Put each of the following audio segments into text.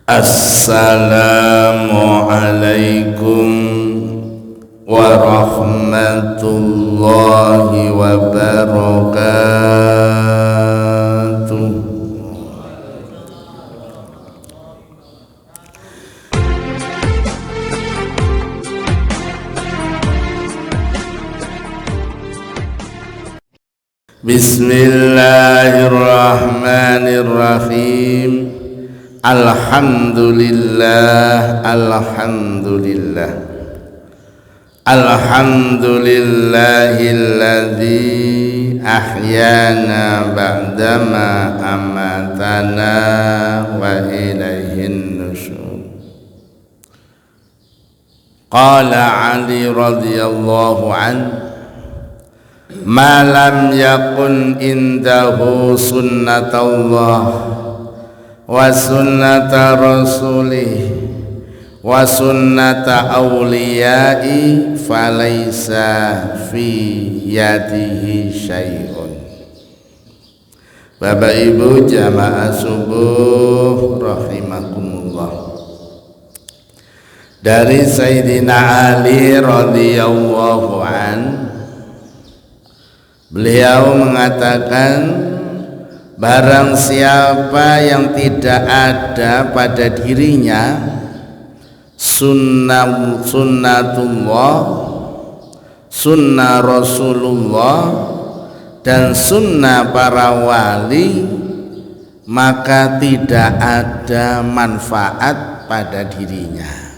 Assalamualaikum warahmatullahi wabarakatuh. Bismillahirrahmanirrahim. Alhamdulillah, alhamdulillah, alhamdulillahilladzi ahyana ba'dama amatana wa ilaihin nusyur. Qala Ali radhiyallahu anhu, ma lam yakun indahu sunnatullah wa sunnata rasulih wa sunnata awliyai falaysa fi yadihi syai'un. Bapak Ibu jamaah subuh rahimakumullah, dari Sayyidina Ali radhiyallahu an, beliau mengatakan, barang siapa yang tidak ada pada dirinya sunnatullah, sunnah Rasulullah, dan sunnah para wali, maka tidak ada manfaat pada dirinya.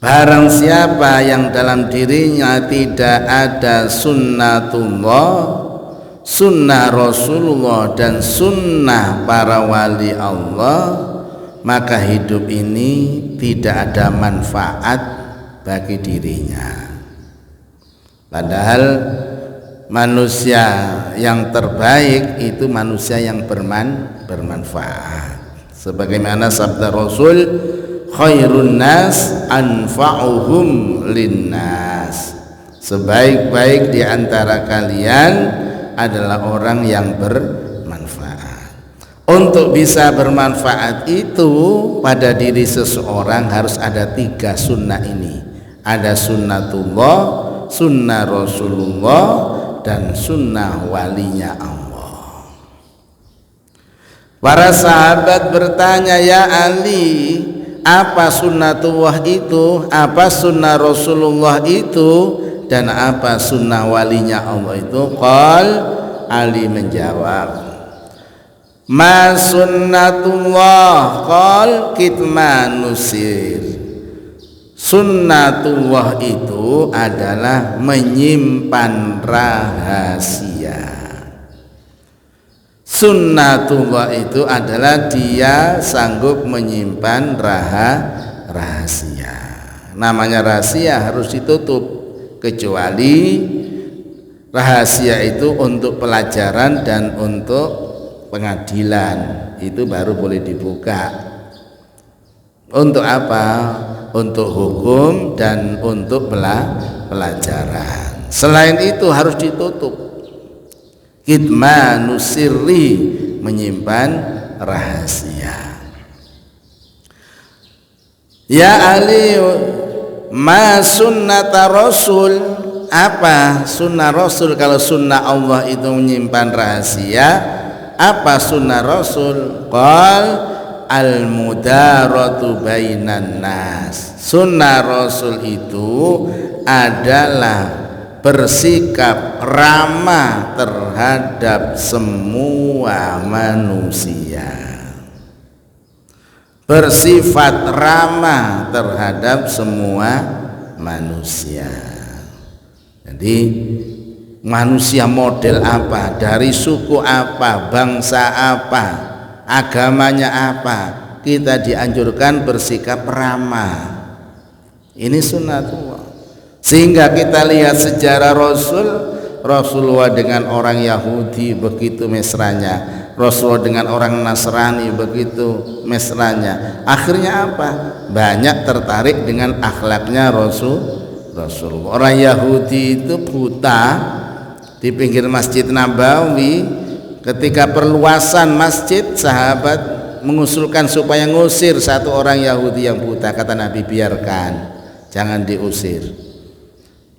Barang siapa yang dalam dirinya tidak ada sunnatullah, sunnah Rasulullah, dan sunnah para wali Allah, maka hidup ini tidak ada manfaat bagi dirinya. Padahal manusia yang terbaik itu manusia yang bermanfaat. Sebagaimana sabda Rasul, khairun nas anfa'uhum linnas, sebaik-baik di antara kalian adalah orang yang bermanfaat. Untuk bisa bermanfaat itu pada diri seseorang harus ada 3 sunnah ini. Ada sunnatullah, sunnah Rasulullah, dan sunnah walinya Allah. Para sahabat bertanya, ya Ali, apa sunnatullah itu, apa sunnah Rasulullah itu, dan apa sunnah walinya Allah itu? Ali menjawab, ma sunnatullah kitmanusir. Sunnatullah itu adalah menyimpan rahasia. Sunnatullah itu adalah dia sanggup menyimpan rahasia. Namanya rahasia harus ditutup, kecuali rahasia itu untuk pelajaran dan untuk pengadilan, itu baru boleh dibuka. Untuk apa? Untuk hukum dan untuk pelajaran. Selain itu harus ditutup. Kitmanu sirri, menyimpan rahasia. Ya Ali, ma sunnata Rasul, apa sunnah Rasul? Kalau sunnah Allah itu menyimpan rahasia, apa sunnah Rasul? Qal al mudaratu bainan nas. Sunnah Rasul itu adalah bersikap ramah terhadap semua manusia, bersifat ramah terhadap semua manusia. Jadi manusia model apa, dari suku apa, bangsa apa, agamanya apa, kita dianjurkan bersikap ramah. Ini sunnatullah. Sehingga kita lihat sejarah Rasulullah dengan orang Yahudi begitu mesranya, Rasulullah dengan orang Nasrani begitu mesranya. Akhirnya apa? Banyak tertarik dengan akhlaknya Rasulullah. Orang Yahudi itu buta di pinggir Masjid Nabawi, ketika perluasan masjid, sahabat mengusulkan supaya ngusir satu orang Yahudi yang buta. Kata Nabi, biarkan, jangan diusir.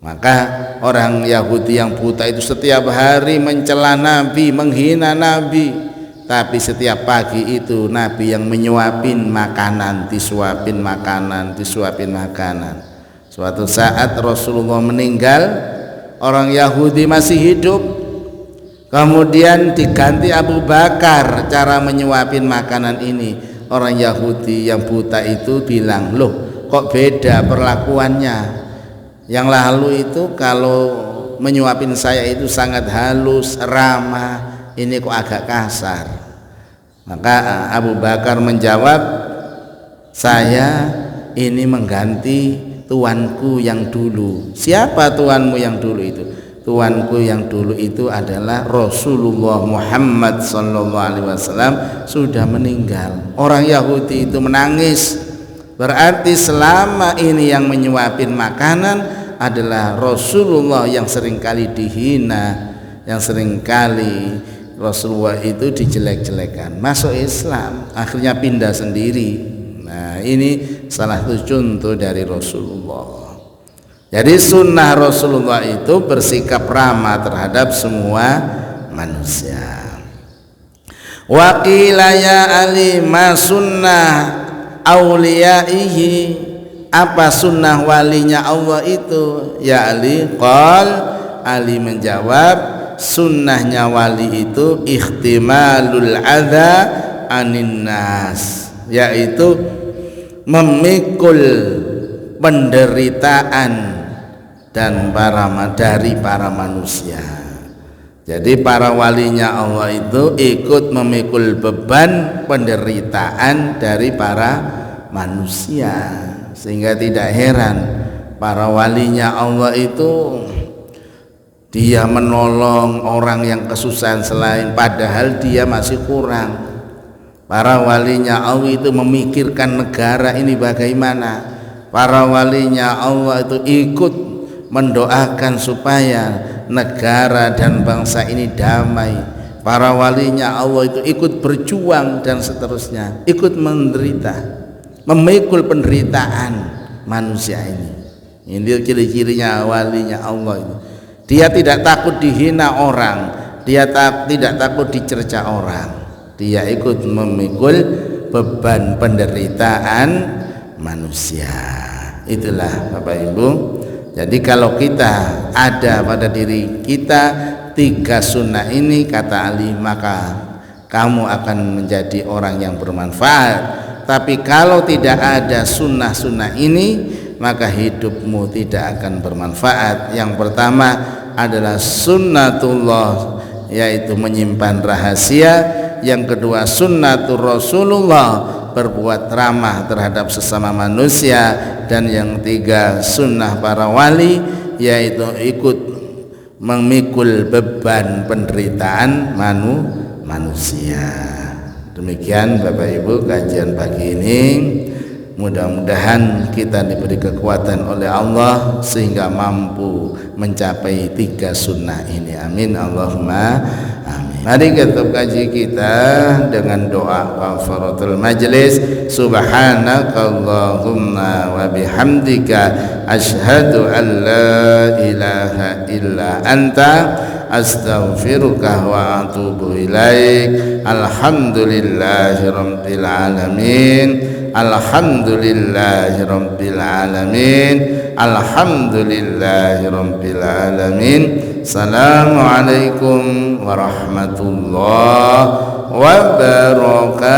Maka orang Yahudi yang buta itu setiap hari mencela Nabi, menghina Nabi. Tapi setiap pagi itu Nabi yang menyuapin makanan, disuapin makanan, disuapin makanan. Suatu saat Rasulullah meninggal, orang Yahudi masih hidup. Kemudian diganti Abu Bakar cara menyuapin makanan ini. Orang Yahudi yang buta itu bilang, loh kok beda perlakuannya? Yang lalu itu kalau menyuapin saya itu sangat halus, ramah, ini kok agak kasar. Maka Abu Bakar menjawab, saya ini mengganti tuanku yang dulu. Siapa tuanmu yang dulu itu? Tuanku yang dulu itu adalah Rasulullah Muhammad sallallahu alaihi wasallam, sudah meninggal. Orang Yahudi itu menangis. Berarti selama ini yang menyuapin makanan adalah Rasulullah yang seringkali dihina, yang seringkali Rasulullah itu dijelek-jelekan. Masuk Islam, akhirnya pindah sendiri. Nah, ini salah satu contoh dari Rasulullah. Jadi sunnah Rasulullah itu bersikap ramah terhadap semua manusia. Wa qila ya Ali ma sunnah auliyaihi, apa sunnah walinya Allah itu? Ya Ali, qal, Ali menjawab, sunnahnya wali itu ikhtimalul adza anin nas, yaitu memikul penderitaan dan dari para manusia. Jadi para walinya Allah itu ikut memikul beban penderitaan dari para manusia, sehingga tidak heran para walinya Allah itu dia menolong orang yang kesusahan selain, padahal dia masih kurang. Para walinya Allah itu memikirkan negara ini bagaimana. Para walinya Allah itu ikut mendoakan supaya negara dan bangsa ini damai. Para walinya Allah itu ikut berjuang dan seterusnya, ikut menderita, memikul penderitaan manusia ini. Ini ciri-cirinya walinya Allah itu. Dia tidak takut dihina orang, dia tidak takut dicerca orang, dia ikut memikul beban penderitaan manusia. Itulah Bapak Ibu. Jadi kalau kita ada pada diri kita 3 sunnah ini, kata Ali, maka kamu akan menjadi orang yang bermanfaat. Tapi kalau tidak ada sunnah-sunnah ini, maka hidupmu tidak akan bermanfaat. Yang pertama adalah sunnatullah, yaitu menyimpan rahasia. Yang kedua sunnatul Rasulullah, berbuat ramah terhadap sesama manusia. Dan yang ketiga sunnah para wali, yaitu ikut memikul beban penderitaan manusia. Demikian Bapak Ibu kajian pagi ini. Mudah-mudahan kita diberi kekuatan oleh Allah sehingga mampu mencapai 3 sunnah ini. Amin Allahumma amin. Mari kita kaji kita dengan doa kafaratul majlis. Subhanakallahumma wa bihamdika asyhadu an la ilaha illa anta astaghfiruka wa atubu ilaik. Alhamdulillahi rabbil alamin. Alhamdulillahi rabbil alamin. Alhamdulillahi rabbil alamin. Assalamualaikum warahmatullahi wabarakatuh.